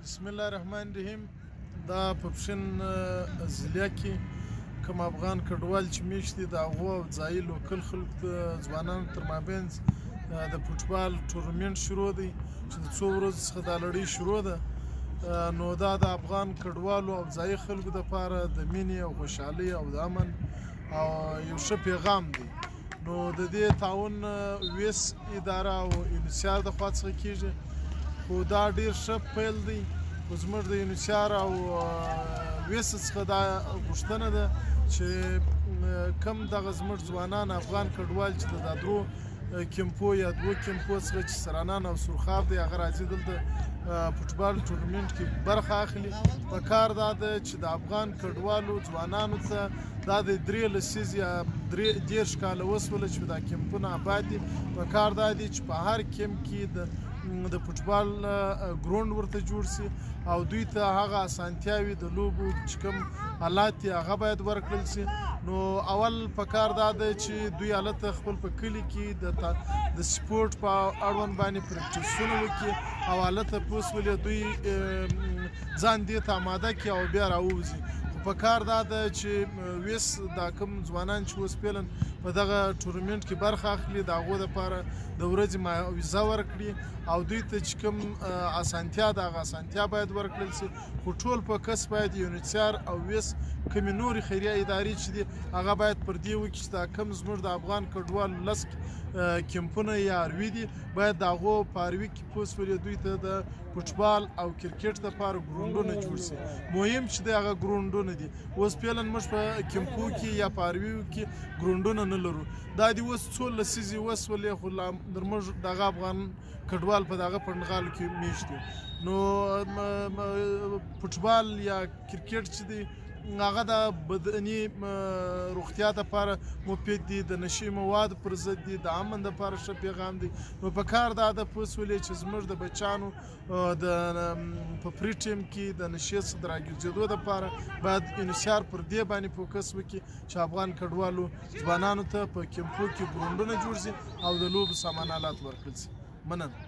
بسم الله الرحمن الرحیم. دا په پښین ضلع کې کوم افغان کډوال چې میشت دي د هغو او ځایي لوکل خلکو د ځوانانو تر مابینځ د فوټبال ټورنمنټ شروع دی چې د څو ورځو څخه دا لړۍ شروع ده. نو دا د افغان کډوالو او ځایي خلکو دپاره د مینې او خوشحالۍ او د امن او یو ښه پیغام دی. نو د دې تعاون ویس اداره او یونیسیار د خوا څخه کیږي، خو دا ډېر ښه پیل دی. خو زموږ د یونیسیار او ویس څخه دا غوښتنه ده چې کم دغه زموږ ځوانان افغان کډوال چې د دا درو کیمپو یا دوه کیمپو څخه چې سرانان او سرخاب دی هغه راځي دلته فوټبال ټورنمنټ کې برخه اخلي. په کار دا ده چې د افغان کډوالو ځوانانو ته دا د 3 لسیز یا 10 کاله وسوله چې دا کیمپونه آباد دي. په کار دا دی چې په هر کیمپ کې د فوټبال ګراوند ورته جوړ شي او دوی ته هغه اسانتیاوي د لوبو چې کوم حالات دي هغه باید ورکړل شي. نو اول په کار دا ده چې دوی هلته خپل په کلي کې د سپورټ په اړوند باندې پریکټسونه وکړي او هلته پوسولې دوی ځان دې ته آماده کړي او بیا راووځي. خو په کار دا ده چې ویس دا کوم ځوانان چې اوس فعلا په دغه ټورنمنټ کې برخه اخلي د هغو دپاره د ورځې معاوضه ورکړي او دوی ته چې کوم اسانتیا ده هغه اسانتیا باید ورکړل شي. خو ټول په کس باید یونیسیار او ویس کومې نورې خیریه ادارې چې دي هغه باید پر دې وکړي چې دا کوم زموږ د افغان کډوالو لس کیمپونه یا اروي دي باید د هغو په اروي کې پوسولې دوی ته د فوټبال او کرکټ دپاره ګراوندونه جوړ شي. مهم چې د هغه ګراوندونه دي اوس فعلا موږ په کیمپو کې یا په ارویو کې ګراوندونه نه لرو. دا دي اوس څو لسیزې وسولې خو زموږ دغه افغان کډوال په دغه پنډغالو کې میشت دي. نو فوټبال یا کرکټ چې دی هغه د بدني روغتیا دپاره مفید دي، د نشي موادو پر ضد دي، د امن دپاره ښه پیغام دی. نو په کار دا ده پوسولې چې زموږ د بچیانو په پري ټیم کې د نشې څخه د راګرځېدو دپاره باید یونیسیار پر دې باندې فوکس وکړي چې افغان کډوالو ځوانانو ته په کیمپو کې ګراوندونه جوړ شي او د لوبو سامان آلات ورکړل شي. مننه.